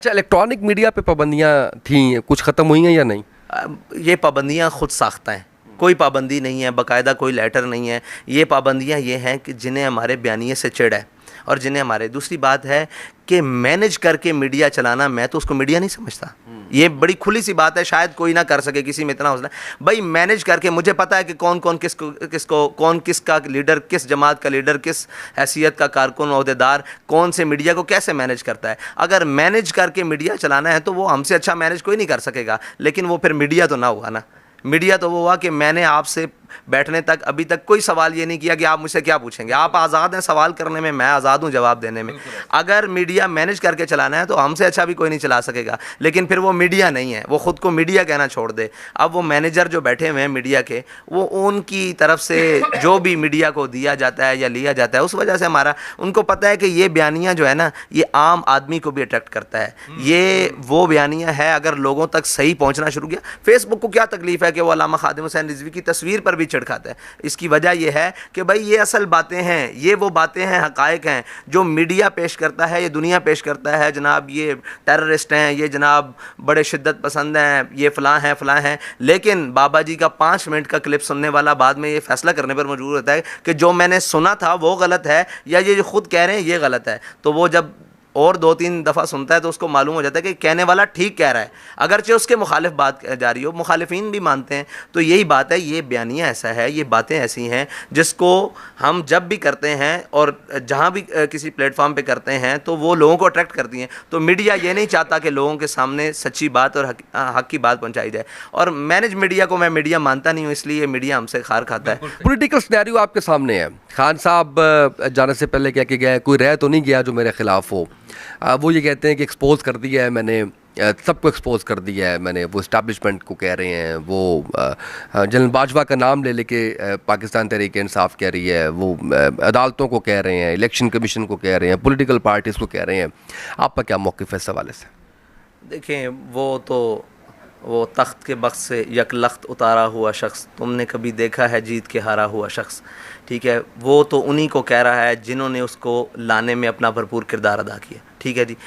अच्छा, electronic media पे पाबंदियाँ थी, कुछ ख़त्म हुई हैं या नहीं? ये पाबंदियाँ खुद साख्ता हैं, कोई पाबंदी नहीं है, बाकायदा कोई लेटर नहीं है। ये पाबंदियाँ ये हैं कि जिन्हें हमारे बयानिए से चिढ़ है और जिन्हें हमारे, दूसरी बात है कि मैनेज करके मीडिया चलाना, मैं तो उसको मीडिया नहीं समझता। ये बड़ी खुली सी बात है, शायद कोई ना कर सके, किसी में इतना हौसला भाई मैनेज करके, मुझे पता है कि कौन कौन किसको कौन किसका लीडर, किस जमात का लीडर, किस हैसियत का कारकुन ओहदेदार कौन से मीडिया को कैसे मैनेज करता है। अगर मैनेज करके मीडिया चलाना है तो वो हमसे अच्छा मैनेज कोई नहीं कर सकेगा, लेकिन वो फिर मीडिया तो ना हुआ ना। मीडिया तो वो हुआ कि मैंने आपसे बैठने तक अभी तक कोई सवाल ये नहीं किया कि आप मुझसे क्या पूछेंगे। आप आज़ाद हैं सवाल करने में, मैं आज़ाद हूँ जवाब देने में। अगर मीडिया मैनेज करके चलाना है तो हमसे अच्छा भी कोई नहीं चला सकेगा, लेकिन फिर वो मीडिया नहीं है, वो ख़ुद को मीडिया कहना छोड़ दे। अब वो मैनेजर जो बैठे हुए हैं मीडिया के, वो उनकी तरफ से जो भी मीडिया को दिया जाता है या लिया जाता है, उस वजह से हमारा, उनको पता है कि ये बयानियाँ जो है ना, ये आम आदमी को भी अट्रैक्ट करता है। ये वो बयानियाँ है, अगर लोगों तक सही पहुँचना शुरू किया, फेसबुक को क्या तकलीफ़ है कि वो अल्लामा खादिम हुसैन रिजवी की तस्वीर पर भी चिढ़ खाता है। इसकी वजह यह है कि भाई ये असल बातें हैं, ये वो बातें हैं, हक़ाइक़ हैं जो मीडिया पेश करता है, ये दुनिया पेश करता है। जनाब ये टेररिस्ट हैं, ये जनाब बड़े शिद्दत पसंद हैं, ये फ़लाँ हैं फ़लाँ हैं, लेकिन बाबा जी का 5 मिनट का क्लिप सुनने वाला बाद में ये फ़ैसला करने पर मजबूर होता है कि जो मैंने सुना था वो गलत है या ये जो खुद कह रहे हैं ये गलत है। तो वो जब और 2-3 दफ़ा सुनता है तो उसको मालूम हो जाता है कि कहने वाला ठीक कह रहा है, अगरचे उसके मुखालिफ बात जा रही हो। मुखालिफिन भी मानते हैं। तो यही बात है, ये बयानिया ऐसा है, ये बातें ऐसी हैं जिसको हम जब भी करते हैं और जहाँ भी किसी प्लेटफॉर्म पे करते हैं तो वो लोगों को अट्रैक्ट करती हैं। तो मीडिया ये नहीं चाहता कि लोगों के सामने सच्ची बात और हक़ की बात पहुँचाई जाए। और मैनेज मीडिया को मैं मीडिया मानता नहीं हूँ, इसलिए मीडिया हमसे खार खाता है। पॉलिटिकल सिनेरियो आपके सामने है। खान साहब जाने से पहले कह के गए, कोई रह तो नहीं गया जो मेरे ख़िलाफ़ हो। वो ये कहते हैं कि एक्सपोज कर दिया है मैंने, सबको एक्सपोज कर दिया है मैंने। वो इस्टेब्लिशमेंट को कह रहे हैं, वो जनरल बाजवा का नाम ले लेके पाकिस्तान तहरीक इंसाफ कह रही है, वो अदालतों को कह रहे हैं, इलेक्शन कमीशन को कह रहे हैं, पॉलिटिकल पार्टीज़ को कह रहे हैं। आपका क्या मौक़िफ़ है इस हवाले से? देखें, वो तख्त के बख्त से यकलख्त उतारा हुआ शख्स, तुमने कभी देखा है जीत के हारा हुआ शख्स, ठीक है, वो तो उन्हीं को कह रहा है जिन्होंने उसको लाने में अपना भरपूर किरदार अदा किया, ठीक है जी।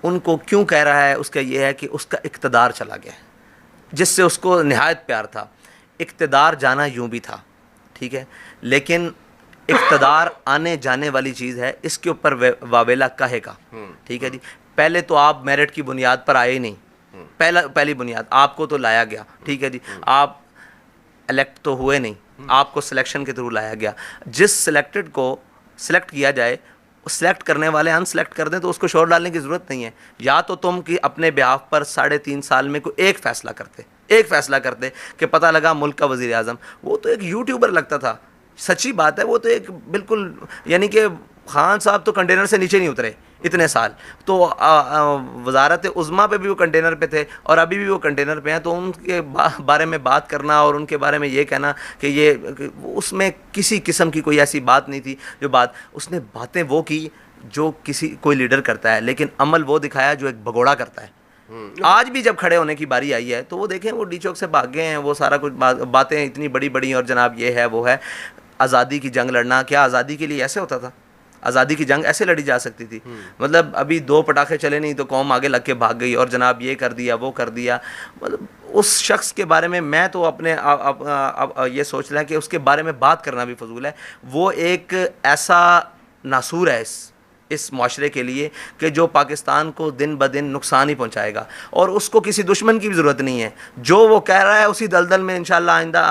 उनको क्यों कह रहा है? उसका ये है कि उसका इक़्तिदार चला गया, जिससे उसको निहायत प्यार था। इक़्तिदार जाना यूँ भी था, ठीक है, लेकिन इक़्तिदार आने जाने वाली चीज़ है, इसके ऊपर वावेला कहेगा, ठीक है जी। पहले तो आप मेरिट की बुनियाद पर आए ही नहीं, पहली बुनियाद, आपको तो लाया गया, ठीक है जी, आप इलेक्ट तो हुए नहीं, आपको सिलेक्शन के थ्रू लाया गया। जिस सिलेक्टेड को सिलेक्ट किया जाए, सिलेक्ट करने वाले अनसेलेक्ट कर दें तो उसको शोर डालने की ज़रूरत नहीं है। या तो तुम कि अपने बिहाफ पर 3.5 साल में कोई एक फ़ैसला करते कि पता लगा मुल्क का वज़ीर आज़म, वो तो एक यूट्यूबर लगता था। सच्ची बात है, वो तो एक बिल्कुल, यानी कि खान साहब तो कंटेनर से नीचे नहीं उतरे इतने साल। तो वजारत उज़्मा पे भी वो कंटेनर पे थे और अभी भी वो कंटेनर पे हैं। तो उनके बारे में बात करना और उनके बारे में ये कहना कि ये, उसमें किसी किस्म की कोई ऐसी बात नहीं थी जो बात, उसने बातें वो की जो कोई लीडर करता है, लेकिन अमल वो दिखाया जो एक भगोड़ा करता है। आज भी जब खड़े होने की बारी आई है तो वो देखें, वो डी चौक से भाग गए हैं, वो सारा कुछ बातें इतनी बड़ी बड़ी, और जनाब ये है वो है। आज़ादी की जंग लड़ना, क्या आज़ादी के लिए ऐसे होता था? आज़ादी की जंग ऐसे लड़ी जा सकती थी? मतलब अभी 2 पटाखे चले नहीं तो कौम आगे लग के भाग गई और जनाब ये कर दिया वो कर दिया। मतलब उस शख्स के बारे में मैं तो अपने ये सोच रहा है कि उसके बारे में बात करना भी फजूल है। वो एक ऐसा नासूर है इस माशरे के लिए कि जो पाकिस्तान को दिन ब दिन नुकसान ही पहुंचाएगा, और उसको किसी दुश्मन की भी ज़रूरत नहीं है। जो वो कह रहा है उसी दलदल में इंशाअल्लाह आइंदा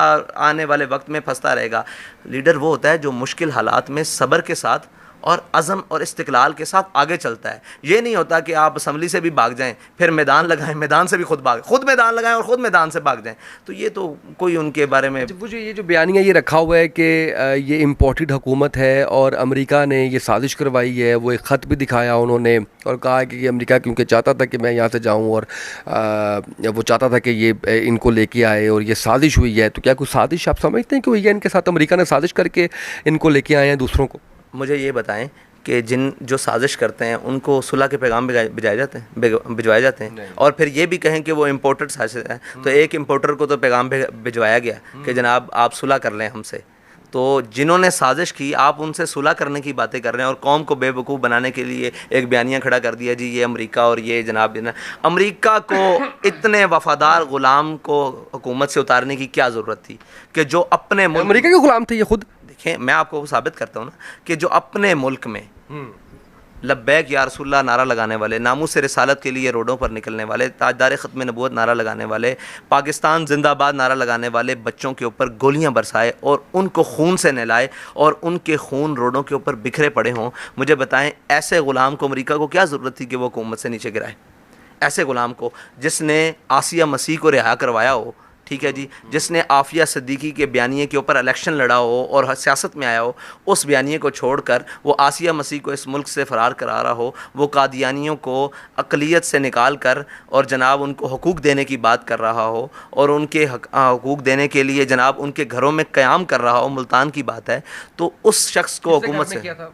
आने वाले वक्त में फंसता रहेगा। लीडर वो होता है जो मुश्किल हालात में सब्र के साथ और अज़म और इस्तिक़लाल के साथ आगे चलता है। ये नहीं होता कि आप असम्बली से भी भाग जाएं, फिर मैदान लगाएं, मैदान से भी खुद मैदान लगाएं और ख़ुद मैदान से भाग जाएं। तो ये तो कोई उनके बारे में, मुझे ये जो बयानिया ये रखा हुआ है कि ये इम्पोर्टेड हुकूमत है और अमेरिका ने ये साजिश करवाई है। वो एक ख़त भी दिखाया उन्होंने और कहा कि अमेरिका क्योंकि चाहता था कि मैं यहाँ से जाऊँ और वो चाहता था कि ये इनको लेके आए और ये साजिश हुई है। तो क्या कोई साजिश आप समझते हैं कि हुई है इनके साथ? अमेरिका ने साजिश करके इनको लेके आए हैं दूसरों को? मुझे ये बताएं कि जो साजिश करते हैं उनको सुलह के पैगाम भिजवाए जाते हैं और फिर ये भी कहें कि वो इम्पोर्टेड साजिश है। तो एक इम्पोर्टर को तो पैगाम भिजवाया गया कि जनाब आप सुलह कर लें हमसे, तो जिन्होंने साजिश की, आप उनसे सुलह करने की बातें कर रहे हैं और कौम को बेवकूफ़ बनाने के लिए एक बयानिया खड़ा कर दिया जी ये अमेरिका और ये जनाब अमेरिका को इतने वफादार ग़ुलाम को हुकूमत से उतारने की क्या ज़रूरत थी कि जो अपने मुल्क, अमेरिका के गुलाम थे ये खुद। देखें मैं आपको साबित करता हूँ ना कि जो अपने मुल्क में लब्बैक या रसूलुल्लाह नारा लगाने वाले, नामूस रिसालत के लिए रोडों पर निकलने वाले, ताजदार ख़त्म नबूवत नारा लगाने वाले, पाकिस्तान जिंदाबाद नारा लगाने वाले बच्चों के ऊपर गोलियां बरसाए और उनको खून से नहलाए और उनके खून रोडों के ऊपर बिखरे पड़े हों, मुझे बताएं ऐसे ग़ुलाम को अमेरिका को क्या ज़रूरत थी कि वो हुकूमत से नीचे गिराए? ऐसे ग़ुलाम को जिसने आसिया मसीह को रिहा करवाया हो, ठीक है जी, जिसने आफिया सिद्दीकी के बयानिए के ऊपर इलेक्शन लड़ा हो और सियासत में आया हो, उस बयानिए को छोड़कर वो आसिया मसीह को इस मुल्क से फ़रार करा रहा हो, वो कादियानियों को अक़लियत से निकाल कर और जनाब उनको हकूक़ देने की बात कर रहा हो और उनके हकूक़ देने के लिए जनाब उनके घरों में क़याम कर रहा हो, मुल्तान की बात है, तो उस शख्स को हुकूमत से किया था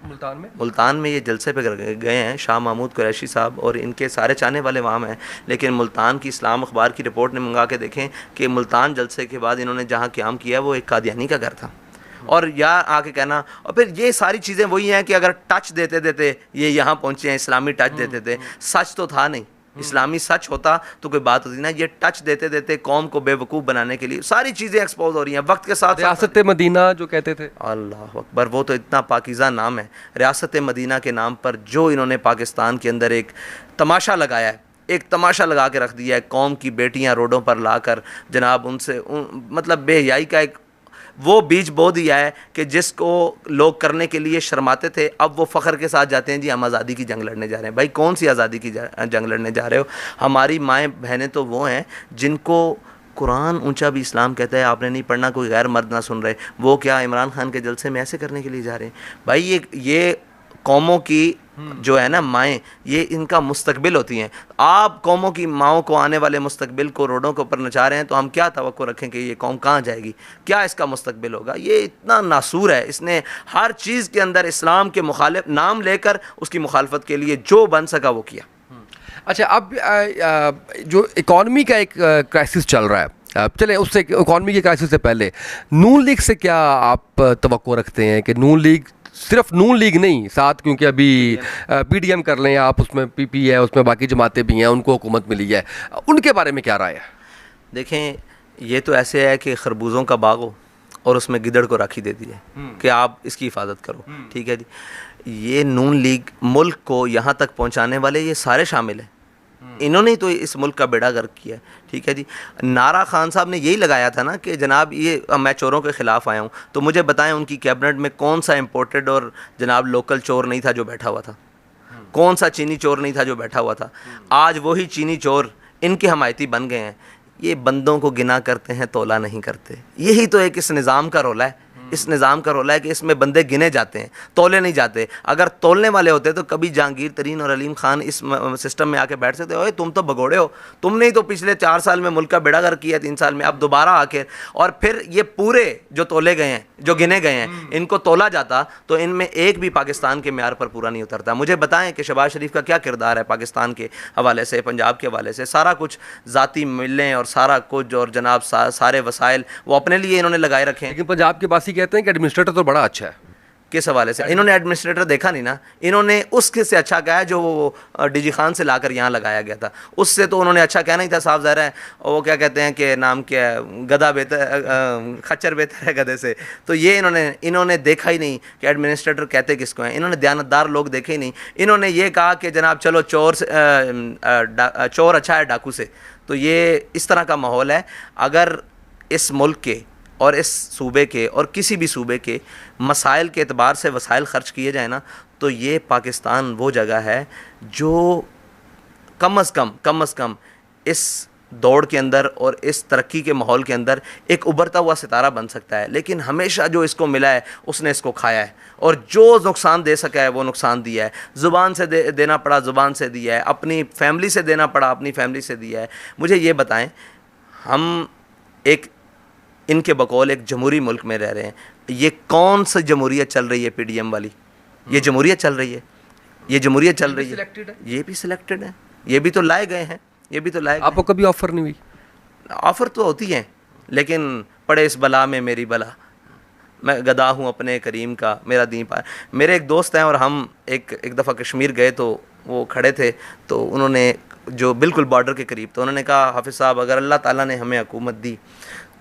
मुल्तान में ये जलसे पे गए हैं शाह महमूद कुरैशी साहब और इनके सारे चाहने वाले वहाँ हैं, लेकिन मुल्तान की इस्लाम अखबार की रिपोर्ट ने मंगा के देखें कि मुल्तान जलसे के बाद इन्होंने जहाँ क़याम किया वो एक कादियानी का घर था। और यार आके कहना, और फिर ये सारी चीज़ें वही हैं कि अगर टच देते देते ये यहाँ पहुँचे हैं, इस्लामी टच देते थे, सच तो था नहीं, इस्लामी सच होता तो कोई बात होती ना, ये टच देते देते कौम को बेवकूफ़ बनाने के लिए सारी चीज़ें एक्सपोज हो रही हैं वक्त के साथ। रियासत मदीना जो कहते थे, अल्लाह अकबर, वो तो इतना पाकीज़ा नाम है, रियासत मदीना के नाम पर जो इन्होंने पाकिस्तान के अंदर एक तमाशा लगाया है, एक तमाशा लगा के रख दिया है, कौम की बेटियां रोडों पर लाकर जनाब उनसे मतलब बेहयाई का एक वो बीज बो दिया है कि जिसको लोग करने के लिए शर्माते थे, अब वो फ़ख्र के साथ जाते हैं जी हम आज़ादी की जंग लड़ने जा रहे हैं। भाई कौन सी आज़ादी की जंग लड़ने जा रहे हो? हमारी माएँ बहनें तो वो हैं जिनको कुरान ऊंचा भी इस्लाम कहता है आपने नहीं पढ़ना, कोई गैर मर्द ना सुन रहे, वो क्या इमरान खान के जलसे में ऐसे करने के लिए जा रहे हैं? भाई ये कौमों की जो है ना माएँ, ये इनका मुस्तकबिल होती हैं। आप कौमों की माओं को आने वाले मुस्तकबिल को रोडों के ऊपर नचा रहे हैं, तो हम क्या तवक्को रखें कि ये कौम कहाँ जाएगी, क्या इसका मुस्तकबिल होगा? ये इतना नासूर है, इसने हर चीज़ के अंदर इस्लाम के मुखालिफ नाम लेकर उसकी मुखालफत के लिए जो बन सका वो किया। अच्छा, अब जो इकॉनमी का एक क्राइसिस चल रहा है, चले उससे इकॉनमी के क्राइसिस से पहले नून लीग से क्या आप तवक्को रखते हैं कि नून लीग, सिर्फ नून लीग नहीं, साथ क्योंकि अभी पीडीएम कर लें आप, उसमें पीपी है, उसमें बाकी जमातें भी हैं, उनको हुकूमत मिली है, उनके बारे में क्या राय है? देखें ये तो ऐसे है कि खरबूजों का बाग हो और उसमें गिदड़ को राखी दे दी है कि आप इसकी हिफाजत करो, ठीक है जी। ये नून लीग मुल्क को यहाँ तक पहुँचाने वाले ये सारे शामिल हैं, इन्होंने ही तो इस मुल्क का बेड़ा गर्क किया, ठीक है जी। नारा खान साहब ने यही लगाया था ना कि जनाब ये मैं चोरों के ख़िलाफ़ आया हूँ, तो मुझे बताएं उनकी कैबिनेट में कौन सा इम्पोर्टेड और जनाब लोकल चोर नहीं था जो बैठा हुआ था, कौन सा चीनी चोर नहीं था जो बैठा हुआ था? आज वही चीनी चोर इनके हमायती बन गए हैं। ये बंदों को गिना करते हैं, तोला नहीं करते। यही तो एक इस निज़ाम का रोला है, इस निज़ाम का रोला है कि इसमें बंदे गिने जाते हैं, तोले नहीं जाते। अगर तोलने वाले होते तो कभी जहांगीर तरीन और अलीम खान इस सिस्टम में आके बैठ सकते। ओए तुम तो भगोड़े हो, तुमने ही तो पिछले 4 साल में मुल्क का बेड़ा गर्क किया, 3 साल में, अब दोबारा आके और फिर ये पूरे जो तोले गए हैं, जो गिने गए हैं, इनको तोला जाता तो इनमें एक भी पाकिस्तान के म्यार पर पूरा नहीं उतरता। मुझे बताएं कि शहबाज शरीफ का क्या किरदार है पाकिस्तान के हवाले से, पंजाब के हवाले से? सारा कुछ ज़ाती मिलें और सारा कुछ और जनाब सारे वसाइल वो अपने लिए इन्होंने लगाए रखे हैं। लेकिन पंजाब के बासी कहते हैं कि एडमिनिस्ट्रेटर तो बड़ा अच्छा है। किस हवाले से? इन्होंने एडमिनिस्ट्रेटर देखा नहीं ना, इन्होंने उसके से अच्छा कहा है जो वो डीजी खान से लाकर यहाँ लगाया गया था, उससे तो उन्होंने अच्छा कहना ही था, साफ ज़ाहिर है। वो क्या कहते हैं कि नाम क्या है, गधा बेहतर, खच्चर बेहतर है गधे से। तो ये इन्होंने देखा ही नहीं कि एडमिनिस्ट्रेटर कहते किसको हैं, इन्होंने दयानतदार लोग देखे ही नहीं। इन्होंने ये कहा कि जनाब चलो चोर अच्छा है डाकू से। तो ये इस तरह का माहौल है। अगर इस मुल्क के और इस सूबे के और किसी भी सूबे के मसाइल के एतबार से वसाइल ख़र्च किए जाए ना, तो ये पाकिस्तान वो जगह है जो कम अज़ कम इस दौड़ के अंदर और इस तरक्की के माहौल के अंदर एक उभरता हुआ सितारा बन सकता है। लेकिन हमेशा जो इसको मिला है उसने इसको खाया है, और जो नुकसान दे सका है वो नुकसान दिया है। ज़ुबान से देना पड़ा, ज़ुबान से दिया है। अपनी फैमिली से देना पड़ा, अपनी फैमिली से दिया है। मुझे ये बताएं, हम एक इनके बकौल एक जमहूरी मुल्क में रह रहे हैं, ये कौन सी जमहूरियत चल रही है? पीडीएम वाली ये जमहूरियत चल रही है, ये जमहूरियत चल रही है। ये भी सिलेक्टेड है, ये भी तो लाए गए हैं, ये भी तो लाए। आपको कभी ऑफर नहीं हुई? ऑफर तो होती हैं, लेकिन पड़े इस बला में मेरी बला, मैं गदा हूँ अपने करीम का, मेरा दीन पार। मेरे एक दोस्त हैं और हम एक दफ़ा कश्मीर गए तो वो खड़े थे, तो उन्होंने जो बिल्कुल बॉर्डर के करीब, तो उन्होंने कहा हाफिज़ साहब अगर अल्लाह ताला ने हमें हुकूमत दी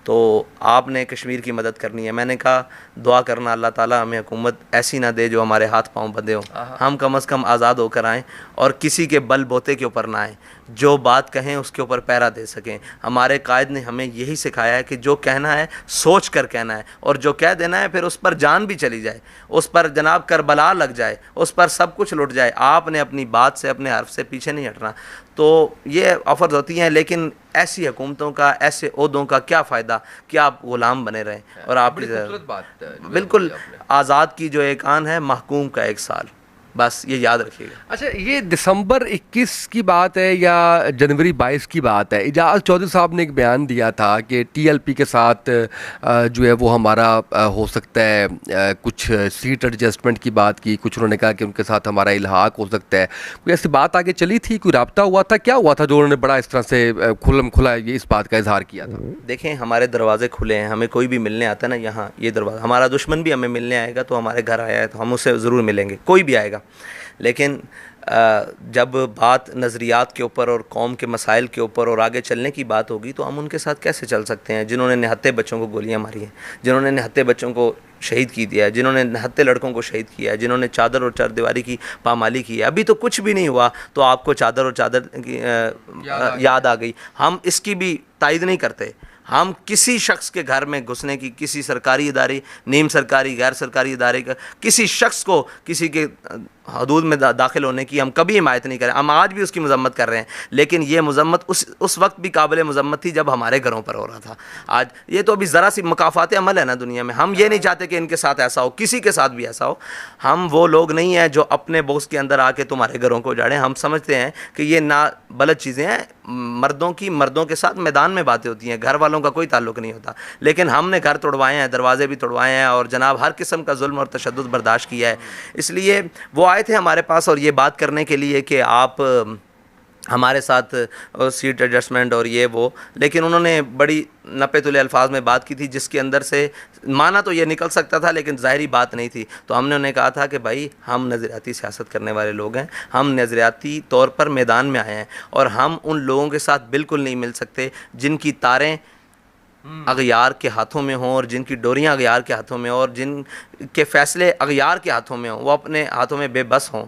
तो आपने कश्मीर की मदद करनी है। मैंने कहा दुआ करना अल्लाह ताला हमें हुकूमत ऐसी ना दे जो हमारे हाथ पांव बंधे हों, हम कम से कम आज़ाद होकर आएँ और किसी के बल बोते के ऊपर ना आएँ, जो बात कहें उसके ऊपर पहरा दे सकें। हमारे कायद ने हमें यही सिखाया है कि जो कहना है सोच कर कहना है, और जो कह देना है फिर उस पर जान भी चली जाए, उस पर जनाब करबला लग जाए, उस पर सब कुछ लुट जाए, आपने अपनी बात से अपने हर्फ से पीछे नहीं हटना। तो ये ऑफ़र्स होती हैं, लेकिन ऐसी हुकूमतों का, ऐसे ओहदों का क्या फ़ायदा कि आप ग़ुलाम बने रहें। और आप बिल्कुल आज़ाद की जो एक आन है, महकूम का एक साल, बस ये याद रखिएगा। अच्छा, ये दिसंबर 21 की बात है या जनवरी 22 की बात है? इजाज़ चौधरी साहब ने एक बयान दिया था कि टीएलपी के साथ जो है वो हमारा हो सकता है कुछ सीट एडजस्टमेंट की बात की, कुछ उन्होंने कहा कि उनके साथ हमारा इल्हाक हो सकता है। कोई ऐसी बात आगे चली थी, कोई राब्ता हुआ था, क्या हुआ था जो उन्होंने बड़ा इस तरह से खुल्लम खुला ये इस बात का इजहार किया था? देखें, हमारे दरवाजे खुले हैं, हमें कोई भी मिलने आता है ना, यहाँ ये दरवाज़ा, हमारा दुश्मन भी हमें मिलने आएगा तो हमारे घर आया है तो हम उससे ज़रूर मिलेंगे, कोई भी आएगा। लेकिन जब बात नज़रियात के ऊपर और कौम के मसाइल के ऊपर और आगे चलने की बात होगी तो हम उनके साथ कैसे चल सकते हैं जिन्होंने निहत्ते बच्चों को गोलियां मारी हैं, जिन्होंने निहत्ते बच्चों को शहीद की दिया है, जिन्होंने निहत्ते लड़कों को शहीद किया है, जिन्होंने चादर और चारदीवारी की पामाली की है। अभी तो कुछ भी नहीं हुआ तो आपको चादर और चादर की याद आ गई। हम इसकी भी तायद नहीं करते। हम किसी शख्स के घर में घुसने की, किसी सरकारी इदारे, नीम सरकारी, गैर सरकारी इदारे का, किसी शख्स को किसी के हदूद में दाखिल होने की हम कभी हिमायत नहीं करें। हम आज भी उसकी मजम्मत कर रहे हैं, लेकिन ये मजम्मत उस वक्त भी काबिल मजम्मत थी जब हमारे घरों पर हो रहा था। आज ये तो अभी ज़रा सी मकाफात अमल है ना दुनिया में। हम ये नहीं चाहते कि इनके साथ ऐसा हो, किसी के साथ भी ऐसा हो। हम वो लोग नहीं हैं जो अपने बॉक्स के अंदर आके तुम्हारे घरों को उजाड़ें। हम समझते हैं कि ये ना गलत चीज़ें हैं। मर्दों के साथ मैदान में बातें होती हैं, घर वालों का कोई ताल्लुक़ नहीं होता। लेकिन हमने घर तोड़वाए हैं, दरवाजे भी तोड़वाए हैं और जनाब हर किस्म का जुल्म और तशद्दुद बर्दाश्त किया है। इसलिए वो आए थे हमारे पास और ये बात करने के लिए कि आप हमारे साथ सीट एडजस्टमेंट और ये वो, लेकिन उन्होंने बड़ी नपे तुले अल्फाज में बात की थी जिसके अंदर से माना तो ये निकल सकता था लेकिन ज़ाहिरी बात नहीं थी। तो हमने उन्हें कहा था कि भाई हम नज़रियाती सियासत करने वाले लोग हैं, हम नज़रियाती तौर पर मैदान में आए हैं और हम उन लोगों के साथ बिल्कुल नहीं मिल सकते जिनकी तारें अगयार के हाथों में हों और जिनकी डोरियां अगयार के हाथों में हों और जिनके फ़ैसले अगयार के हाथों में हों, वो अपने हाथों में बेबस हों।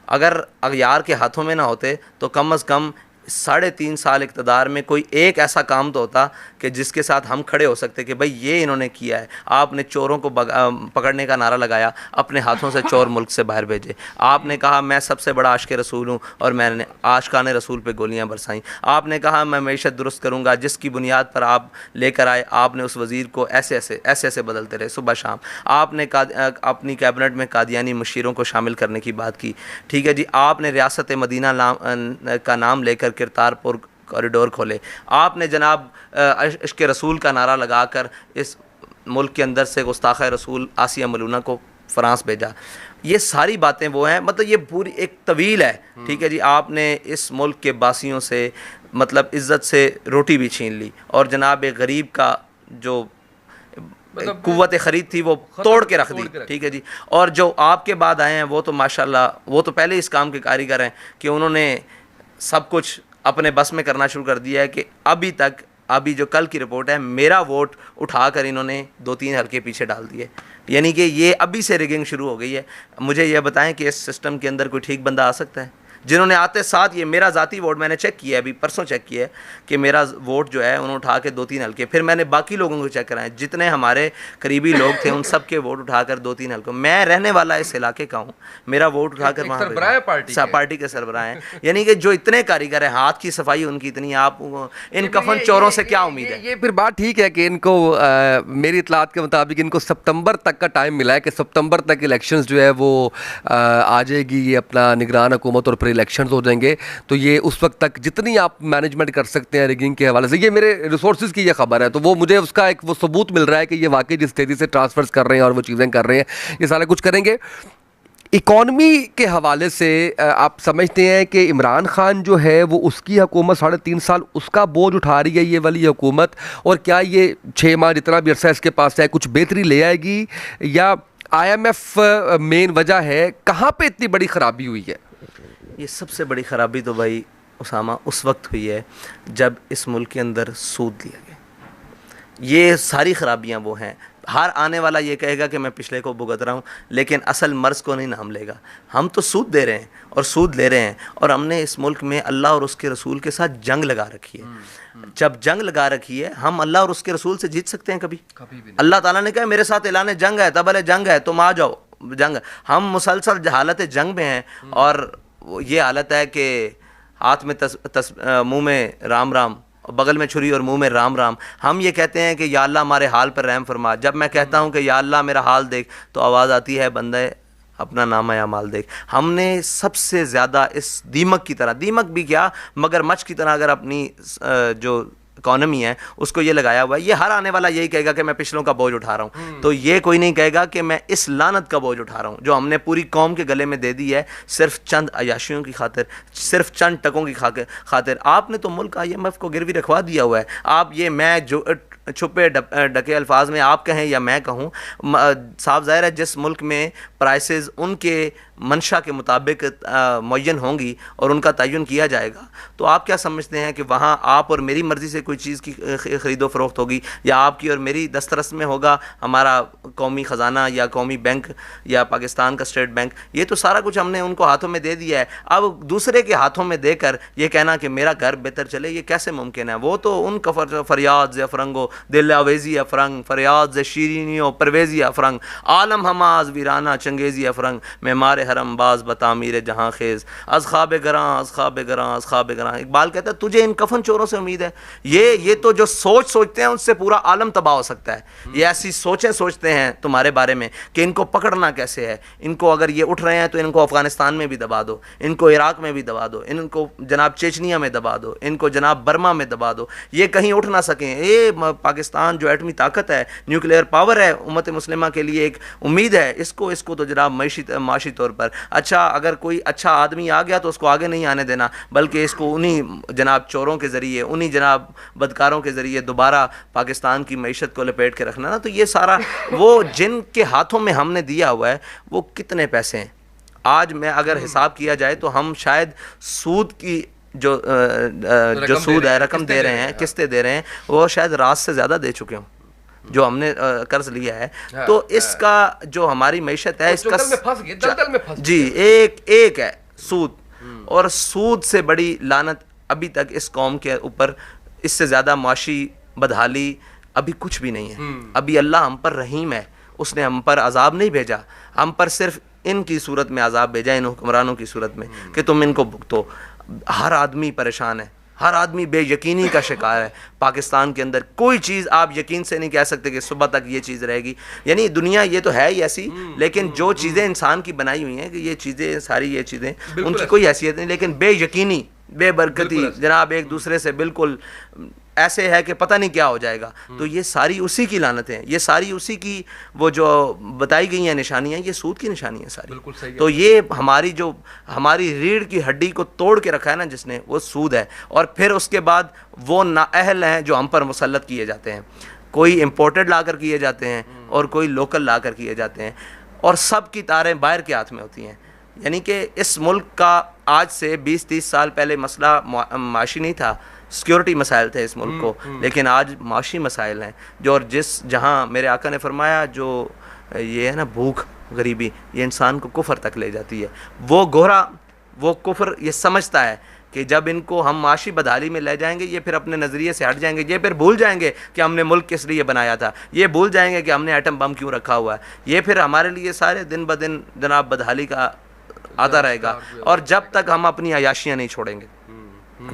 अगर अगयार के हाथों में ना होते तो कम अज़ कम 3.5 साल इक़्तिदार में कोई एक ऐसा काम तो होता कि जिसके साथ हम खड़े हो सकते कि भाई ये इन्होंने किया है। आपने चोरों को पकड़ने का नारा लगाया, अपने हाथों से चोर मुल्क से बाहर भेजे। आपने कहा मैं सबसे बड़ा आशिक़ रसूल हूँ और मैंने आशिक़ाने रसूल पे गोलियां बरसाईं। आपने कहा मैं मईशत दुरुस्त करूँगा, जिसकी बुनियाद पर आप लेकर आए आपने उस वज़ीर को ऐसे ऐसे बदलते रहे सुबह शाम। आपने अपनी कैबिनेट में कादियानी मुशीरों को शामिल करने की बात की, ठीक है जी। आपने रियासत मदीना का नाम लेकर करतारपुर कॉरिडोर खोले। आपने जनाब इश्क़ रसूल का नारा लगाकर इस मुल्क के अंदर से गुस्ताख़ रसूल आसिया मलूना को फ्रांस भेजा। ये सारी बातें वो हैं, मतलब ये पूरी एक तवील है, ठीक है जी। आपने इस मुल्क के बासियों से मतलब इज़्ज़त से रोटी भी छीन ली और जनाब एक गरीब का जो कुव्वत ख़रीद थी वो तोड़ के रख दी, ठीक है जी। और जो आपके बाद आए हैं वो तो माशाल्लाह वो तो पहले इस काम के कारीगर हैं कि उन्होंने सब कुछ अपने बस में करना शुरू कर दिया है कि अभी जो कल की रिपोर्ट है, मेरा वोट उठाकर इन्होंने 2-3 हल्के पीछे डाल दिए। यानी कि ये अभी से रिगिंग शुरू हो गई है। मुझे ये बताएं कि इस सिस्टम के अंदर कोई ठीक बंदा आ सकता है? जिन्होंने आते साथ ये मेरा ज़ाती वोट मैंने चेक किया है, अभी परसों चेक किया है कि मेरा वोट जो है उन्होंने उठा के 2-3 हल्के, फिर मैंने बाकी लोगों को चेक कराए, जितने हमारे करीबी लोग थे उन सब के वोट उठाकर 2-3 हल्के। मैं रहने वाला इस इलाके का हूँ, मेरा वोट उठाकर वहाँ पार्टी के सरबराह हैं। यानी कि जो इतने कारीगर हैं, हाथ की सफाई उनकी इतनी, आप इन कफन चोरों से क्या उम्मीद है? ये फिर बात ठीक है कि इनको मेरी इतलात के मुताबिक इनको सितंबर तक का टाइम मिला है कि सितंबर तक इलेक्शंस जो है वो आ जाएगी, ये अपना निगरान हुकूमत और फिर इलेक्शंस हो जाएंगे। तो ये उस वक्त तक जितनी आप मैनेजमेंट कर सकते हैं रिगिंग के हवाले से, ये मेरे रिसोर्सेज की ये खबर है, तो वो मुझे उसका एक वो सबूत मिल रहा है कि ये वाकई जिस तेज़ी से ट्रांसफर्स कर रहे हैं और वो चीज़ें कर रहे हैं, ये सारा कुछ करेंगे। इकॉनमी के हवाले से आप समझते हैं कि इमरान खान जो है वो उसकी हुकूमत 3.5 साल उसका बोझ उठा रही है ये वाली हुकूमत, और क्या ये 6 माह जितना भी अरसा इसके पास है कुछ बेहतरी ले आएगी, या IMF मेन वजह है? कहाँ पे इतनी बड़ी ख़राबी हुई है? ये सबसे बड़ी ख़राबी तो भाई उसामा उस वक्त हुई है जब इस मुल्क के अंदर सूद लिया गया। ये सारी ख़राबियाँ वो हैं। हर आने वाला ये कहेगा कि मैं पिछले को भुगत रहा हूँ, लेकिन असल मर्ज़ को नहीं नाम लेगा। हम तो सूद दे रहे हैं और सूद ले रहे हैं, और हमने इस मुल्क में अल्लाह और उसके रसूल के साथ जंग लगा रखी है। जब जंग लगा रखी है, हम अल्लाह और उसके रसूल से जीत सकते हैं? कभी भी नहीं। अल्लाह ताला ने कहा मेरे साथ ऐलान जंग है, तबले जंग है, तुम आ जाओ जंग। हम मुसलसल हालत जंग में हैं, और ये हालत है कि हाथ में मुंह में राम राम, बगल में छुरी और मुंह में राम राम। हम ये कहते हैं कि या अल्लाह हमारे हाल पर रहम फरमा। जब मैं कहता हूँ कि या अल्लाह मेरा हाल देख, तो आवाज़ आती है बंदे अपना नाम या माल देख। हमने सबसे ज़्यादा इस दीमक की तरह, दीमक भी क्या मगरमच्छ की तरह, अगर अपनी जो इकॉनमी है उसको ये लगाया हुआ है। ये हर आने वाला यही कहेगा कि मैं पिछलों का बोझ उठा रहा हूँ, तो ये कोई नहीं कहेगा कि मैं इस लानत का बोझ उठा रहा हूँ जो हमने पूरी कौम के गले में दे दी है, सिर्फ चंद अयाशियों की खातिर, सिर्फ चंद टकों की खातिर। आपने तो मुल्क IMF को गिरवी रखवा दिया हुआ है। आप ये मैं जो छुपे ढके अल्फाज में आप कहें या मैं कहूँ, साफ ज़ाहिर है जिस मुल्क में प्राइसेस उनके मंशा के मुताबिक मुअय्यन होंगी और उनका तयन किया जाएगा, तो आप क्या समझते हैं कि वहाँ आप और मेरी मर्ज़ी से कोई चीज़ की ख़रीदो फ़रोख्त होगी, या आपकी और मेरी दस्तरस में होगा हमारा कौमी ख़जाना या कौमी बैंक या पाकिस्तान का स्टेट बैंक? ये तो सारा कुछ हमने उनको हाथों में दे दिया है। अब दूसरे के हाथों में देकर ये कहना कि मेरा घर बेहतर चले, ये कैसे मुमकिन है? वो तो उनका फरियाद ज़े अफरंगो दिल अवेज़ी अफरंग, फरियाद ज़े शीरीनियो परवेज़ी अफरंग, आलम हमाज वीराना चंगेज़ी अफरंग, मेमार हरम बाज बतामीर जहाँ खेज, अज़ ख्वाब गरां अज़ ख्वाब गरां अज़ ख्वाब गरां। इकबाल कहता है तुझे इन कफन चोरों से उम्मीद है? ये तो जो सोचते हैं उससे पूरा आलम तबाह हो सकता है। ये ऐसी सोचें सोचते हैं तुम्हारे बारे में कि इनको पकड़ना कैसे है, इनको अगर ये उठ रहे हैं तो इनको अफ़गानिस्तान में भी दबा दो, इनको इराक़ में भी दबा दो, इनको जनाब चेचनिया में दबा दो, इनको जनाब बर्मा में दबा दो, ये कहीं उठ ना सकें। ये पाकिस्तान जो एटमी ताकत है, न्यूक्लियर पावर है, उम्मत मुस्लिमा के लिए एक उम्मीद है, इसको तो जनाब माशी तौर पर अच्छा, अगर कोई अच्छा आदमी आ गया तो उसको आगे नहीं आने देना, बल्कि इसको उन्हीं जनाब चोरों के ज़रिए, उन्हीं जनाब बदकारों के ज़रिए दोबारा पाकिस्तान की मईशत को लपेट के रखना ना। तो ये सारा वो जिनके हाथों में हमने दिया हुआ है, वो कितने पैसे हैं आज में अगर हिसाब किया जाए तो हम शायद सूद की जो सूद है, रकम दे रहे हैं, किस्तें दे रहे हैं, वो शायद रात से ज़्यादा दे चुके हों जो हमने कर्ज लिया है। तो इसका जो हमारी मईशत है, इसका दलदल में फंस जी एक है सूद, और सूद से बड़ी लानत अभी तक इस कौम के ऊपर, इससे ज़्यादा माशी बदहाली अभी कुछ भी नहीं है। अभी अल्लाह हम पर रहीम है, उसने हम पर अजाब नहीं भेजा, हम पर सिर्फ इनकी सूरत में अजाब भेजा, इन हुक्मरानों की सूरत में कि तुम इनको भुगतो। हर आदमी परेशान है, हर आदमी बेयकीनी का शिकार है। पाकिस्तान के अंदर कोई चीज़ आप यकीन से नहीं कह सकते कि सुबह तक ये चीज़ रहेगी। यानी दुनिया ये तो है ही ऐसी, लेकिन जो चीज़ें इंसान की बनाई हुई हैं कि ये चीज़ें सारी ये चीज़ें उनकी कोई हैसियत नहीं, लेकिन बेयकीनी बेबरकती जनाब एक दूसरे से बिल्कुल ऐसे है कि पता नहीं क्या हो जाएगा। तो ये सारी उसी की लानतें हैं, ये सारी उसी की वो जो बताई गई हैं निशानियाँ, ये सूद की निशानी है सारी। बिल्कुल सही है। तो ये हमारी रीढ़ की हड्डी को तोड़ के रखा है ना जिसने, वो सूद है। और फिर उसके बाद वो नाअहल हैं जो हम पर मुसल्लत किए जाते हैं, कोई इम्पोर्टेड ला कर किए जाते हैं और कोई लोकल ला कर किए जाते हैं, और सब की तारें बाहर के हाथ में होती हैं। यानी कि इस मुल्क का आज से 20-30 साल पहले मसला माशी नहीं था, सिक्योरिटी मसाइल थे इस मुल्क को, लेकिन आज माशी मसाइल हैं जो, और जहाँ मेरे आका ने फरमाया जो ये है ना भूख गरीबी, ये इंसान को कुफर तक ले जाती है। वो गोरा वो कुफर ये समझता है कि जब इनको हम माशी बदहाली में ले जाएंगे, ये फिर अपने नज़रिए से हट जाएंगे, ये फिर भूल जाएंगे कि हमने मुल्क किस लिए बनाया था, ये भूल जाएंगे कि हमने एटम बम क्यों रखा हुआ है, ये फिर हमारे लिए सारे दिन ब दिन जनाब बदहाली का आता रहेगा। और जब तक हम अपनी अयाशियाँ नहीं छोड़ेंगे,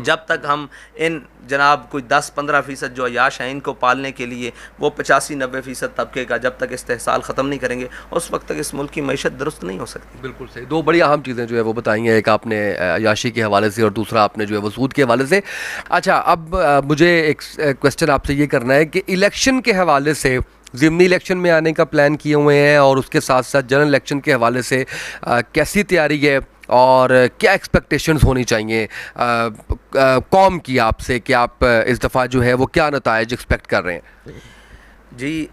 जब तक हम इन जनाब कोई 10-15% जो अयाश हैं इनको पालने के लिए वो 85-90% तबके का जब तक इस्तेहसाल ख़त्म नहीं करेंगे, उस वक्त तक इस मुल्क की मईशत दुरुस्त नहीं हो सकती। बिल्कुल सही। दो बड़ी अहम चीज़ें जो है वो बताई हैं, एक आपने अयाशी के हवाले से और दूसरा आपने जो है वो सूद के हवाले से। अच्छा, अब मुझे एक क्वेश्चन आपसे ये करना है कि इलेक्शन के हवाले से ज़िमनी इलेक्शन में आने का प्लान किए हुए हैं और उसके साथ साथ जनरल इलेक्शन के हवाले से कैसी तैयारी है और क्या एक्सपेक्टेशंस होनी चाहिए कौम की आपसे कि आप इस दफ़ा जो है वो क्या नताइज एक्सपेक्ट कर रहे हैं? जी,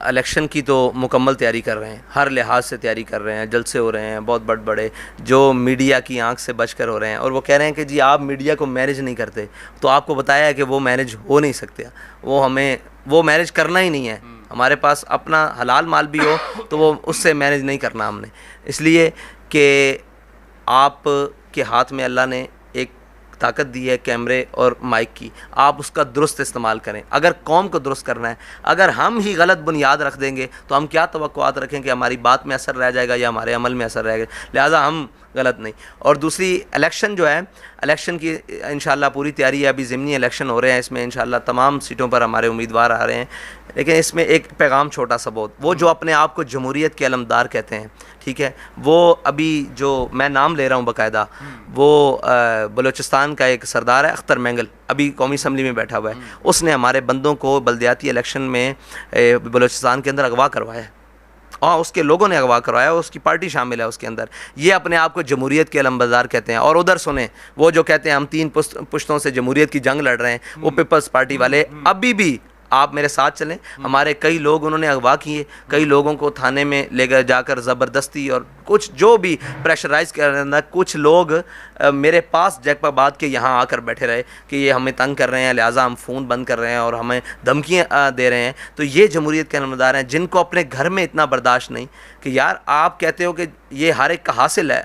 इलेक्शन की तो मुकम्मल तैयारी कर रहे हैं, हर लिहाज से तैयारी कर रहे हैं, जलसे हो रहे हैं बहुत बड़े जो मीडिया की आंख से बचकर हो रहे हैं। और वो कह रहे हैं कि जी आप मीडिया को मैनेज नहीं करते, तो आपको बताया है कि वो मैनेज हो नहीं सकते, वो मैनेज करना ही नहीं है। हमारे पास अपना हलाल माल भी हो तो वो उससे मैनेज नहीं करना हमने, इसलिए कि आप के हाथ में अल्लाह ने एक ताकत दी है कैमरे और माइक की, आप उसका दुरुस्त इस्तेमाल करें। अगर कौम को दुरुस्त करना है, अगर हम ही गलत बुनियाद रख देंगे तो हम क्या तवक्कुआत रखें कि हमारी बात में असर रह जाएगा या हमारे अमल में असर रहेगा। लिहाजा हम गलत नहीं। और दूसरी इलेक्शन जो है, इलेक्शन की इंशाल्लाह पूरी तैयारी है। अभी ज़िमनी इलेक्शन हो रहे हैं, इसमें इंशाल्लाह तमाम सीटों पर हमारे उम्मीदवार आ रहे हैं। लेकिन इसमें एक पैगाम छोटा सा बहुत, वो जो अपने आप को जमहूरियत के अलमदार कहते हैं, ठीक है, वो अभी जो मैं नाम ले रहा हूँ बाकायदा, वो बलूचिस्तान का एक सरदार है अख्तर मैंगल, अभी कौमी असम्बली में बैठा हुआ है। उसने हमारे बंदों को बल्दियाती इलेक्शन में बलूचिस्तान के अंदर अगवा करवाया है और उसके लोगों ने अगवा करवाया, उसकी पार्टी शामिल है उसके अंदर। ये अपने आप को जमहूरियत के अलमबरदार कहते हैं। और उधर सुने, वो जो कहते हैं हम 3 पुश्तों से जमहूरियत की जंग लड़ रहे हैं, वो पीपल्स पार्टी वाले अभी भी, आप मेरे साथ चलें, हमारे कई लोग उन्होंने अगवा किए, कई लोगों को थाने में ले गए जाकर ज़बरदस्ती, और कुछ जो भी प्रेशराइज करना, कुछ लोग मेरे पास जैकबाबाद के यहाँ आकर बैठे रहे कि ये हमें तंग कर रहे हैं, लिहाजा हम फ़ोन बंद कर रहे हैं और हमें धमकियाँ दे रहे हैं। तो ये जमहूरियत के अलमदार हैं जिनको अपने घर में इतना बर्दाश्त नहीं कि यार आप कहते हो कि ये हर एक का हासिल है,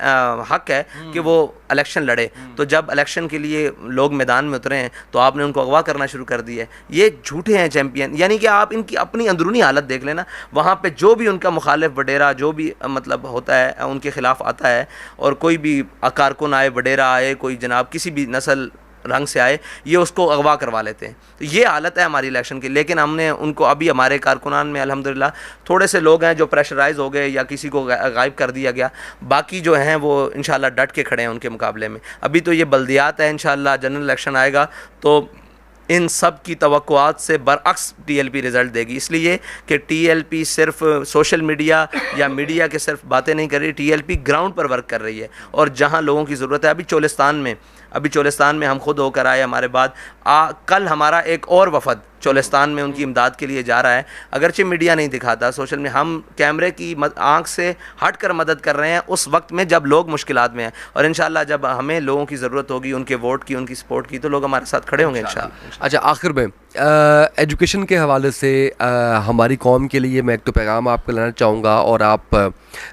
हक है कि वो इलेक्शन लड़े, तो जब इलेक्शन के लिए लोग मैदान में उतरे हैं तो आपने उनको अगवा करना शुरू कर दिया है। ये झूठे हैं चैम्पियन। यानी कि आप इनकी अपनी अंदरूनी हालत देख लेना, वहाँ पे जो भी उनका मुखालिफ वडेरा जो भी मतलब होता है उनके ख़िलाफ़ आता है, और कोई भी कारकुन आए, वडेरा आए, कोई जनाब किसी भी नस्ल रंग से आए, ये उसको अगवा करवा लेते हैं। तो ये हालत है हमारी इलेक्शन की। लेकिन हमने उनको, अभी हमारे कारकुनान में अल्हम्दुलिल्लाह थोड़े से लोग हैं जो प्रेशराइज हो गए या किसी को गायब कर दिया गया, बाकी जो हैं वो इंशाल्लाह डट के खड़े हैं उनके मुकाबले में। अभी तो ये बल्दियात है, इंशाल्लाह जनरल इलेक्शन आएगा तो इन सब की तवक्कुआत से बरअक्स टीएलपी रिज़ल्ट देगी, इसलिए कि टीएलपी सिर्फ सोशल मीडिया या मीडिया के सिर्फ बातें नहीं कर रही, टीएलपी ग्राउंड पर वर्क कर रही है। और जहां लोगों की ज़रूरत है, अभी चोलिस्तान में हम खुद होकर आए, हमारे बाद कल हमारा एक और वफद चोलिस्तान में उनकी इमदाद के लिए जा रहा है। अगरचे मीडिया नहीं दिखाता, सोशल में हम कैमरे की आंख से हट कर मदद कर रहे हैं उस वक्त में जब लोग मुश्किलात में हैं। और इंशाल्लाह जब हमें लोगों की ज़रूरत होगी, उनके वोट की, उनकी सपोर्ट की, तो लोग हमारे साथ खड़े होंगे इंशाल्लाह। अच्छा, आखिर में एजुकेशन के हवाले से हमारी कौम के लिए मैं एक तो पैगाम आपको लेना चाहूँगा और आप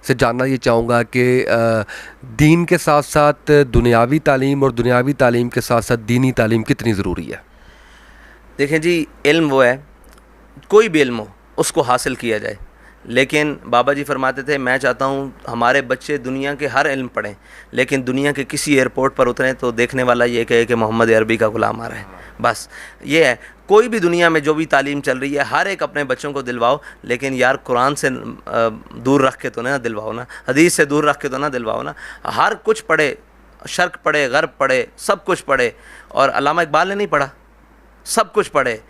से जानना ये चाहूँगा कि दीन के साथ साथ दुनियावी तालीम और दुनियावी तालीम के साथ साथ दीनी तालीम कितनी ज़रूरी है? देखें जी, इल्म वो है, कोई भी इल्म हो उसको हासिल किया जाए, लेकिन बाबा जी फरमाते थे मैं चाहता हूँ हमारे बच्चे दुनिया के हर इल्म पढ़ें, लेकिन दुनिया के किसी एयरपोर्ट पर उतरें तो देखने वाला ये कहे कि मोहम्मद अरबी का ग़ुलाम आ रहा है। बस ये है। कोई भी दुनिया में जो भी तालीम चल रही है, हर एक अपने बच्चों को दिलवाओ, लेकिन यार कुरान से दूर रख के तो ना दिलवाओ ना, हदीस से दूर रख के तो ना दिलवाओ ना। हर कुछ पढ़े, शर्क पढ़े, गर्ब पढ़े, सब कुछ पढ़े, और अल्लामा इकबाल ने नहीं पढ़ा, सब कुछ पढ़े,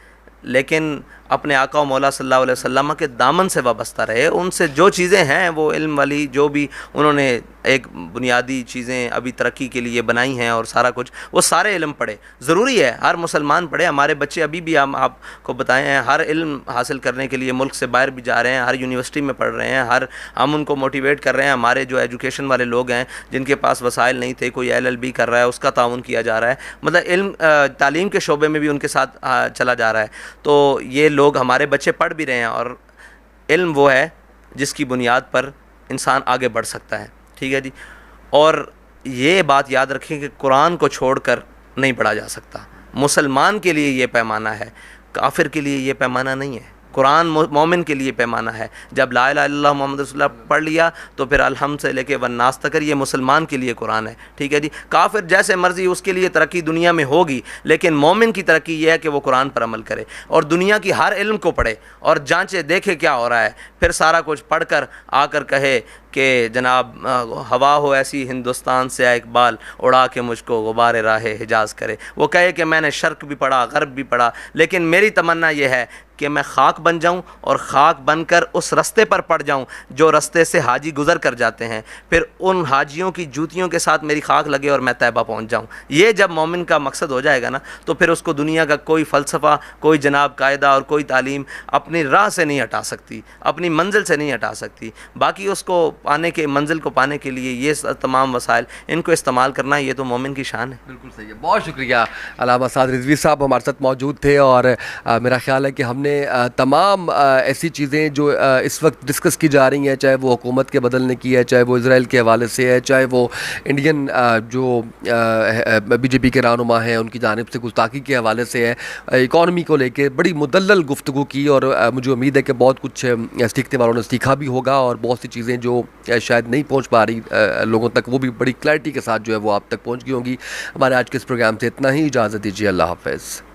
लेकिन अपने आका मौला सल्लल्लाहु अलैहि वसल्लम के दामन से वाबस्ता रहे। उनसे जो चीज़ें हैं वो इल्म वाली, जो भी उन्होंने एक बुनियादी चीज़ें अभी तरक्की के लिए बनाई हैं और सारा कुछ, वो सारे इल्म पढ़े। ज़रूरी है हर मुसलमान पढ़े। हमारे बच्चे अभी भी हम आपको बताए हैं हर इल्म हासिल करने के लिए मुल्क से बाहर भी जा रहे हैं, हर यूनिवर्सिटी में पढ़ रहे हैं, हम उनको मोटिवेट कर रहे हैं। हमारे जो एजुकेशन वाले लोग हैं जिनके पास वसाइल नहीं थे, कोई LLB कर रहा है, उसका ताउन किया जा रहा है, मतलब इल्म तालीम के शोबे में भी उनके साथ चला जा रहा है। तो ये लोग, हमारे बच्चे पढ़ भी रहे हैं, और इल्म वो है जिसकी बुनियाद पर इंसान आगे बढ़ सकता है। ठीक है जी। और ये बात याद रखें कि कुरान को छोड़कर नहीं पढ़ा जा सकता। मुसलमान के लिए ये पैमाना है, काफिर के लिए ये पैमाना नहीं है। कुरान मोमिन के लिए पैमाना है। जब ला इलाहा इल्लल्लाह मुहम्मद रसूलुल्लाह पढ़ लिया तो फिर अलहम्द से लेके वन्नास तक ये मुसलमान के लिए कुरान है। ठीक है जी। काफिर जैसे मर्जी उसके लिए तरक्की दुनिया में होगी, लेकिन मोमिन की तरक्की ये है कि वो कुरान पर अमल करे और दुनिया की हर इल्म को पढ़े और जांचे, देखे क्या हो रहा है, फिर सारा कुछ पढ़कर आकर कहे कि जनाब हवा हो ऐसी हिंदुस्तान से आए इकबाल, उड़ा के मुझको गुबार राह हिजाज करे। वो कहे कि मैंने शर्क भी पढ़ा, गर्ब भी पढ़ा, लेकिन मेरी तमन्ना ये है कि मैं खाक बन जाऊं और खाक बनकर उस रास्ते पर पड़ जाऊं जो रास्ते से हाजी गुज़र कर जाते हैं, फिर उन हाजियों की जूतियों के साथ मेरी खाक लगे और मैं तैबा पहुंच जाऊं। ये जब मोमिन का मकसद हो जाएगा ना, तो फिर उसको दुनिया का कोई फ़लसफ़ा, कोई जनाब कायदा और कोई तालीम अपनी राह से नहीं हटा सकती, अपनी मंजिल से नहीं हटा सकती। बाकी उसको मंजिल को पाने के लिए ये तमाम वसाइल, इनको इस्तेमाल करना, ये तो मोमिन की शान है। बिल्कुल सही है। बहुत शुक्रिया अल्लामा साद रिजवी साहब हमारे साथ मौजूद थे, और मेरा ख्याल है कि हमने तमाम ऐसी चीज़ें जो इस वक्त डिस्कस की जा रही हैं, चाहे वो हुकूमत के बदलने की है, चाहे वो इसराइल के हवाले से है, चाहे वो इंडियन जो बीजेपी के रहनुमा हैं उनकी जानिब से गुस्ताखी के हवाले से है, इकॉनमी को लेके बड़ी मुदल्लल गुफ्तगू की, और मुझे उम्मीद है कि बहुत कुछ सीखने वालों ने सीखा भी होगा, और बहुत सी चीज़ें जो शायद नहीं पहुँच पा रही लोगों तक, वो भी बड़ी क्लैरिटी के साथ जो है वो आप तक पहुँच गई होंगी। हमारे आज के इस प्रोग्राम से इतना ही, इजाज़त दीजिए, अल्लाह हाफ़िज़।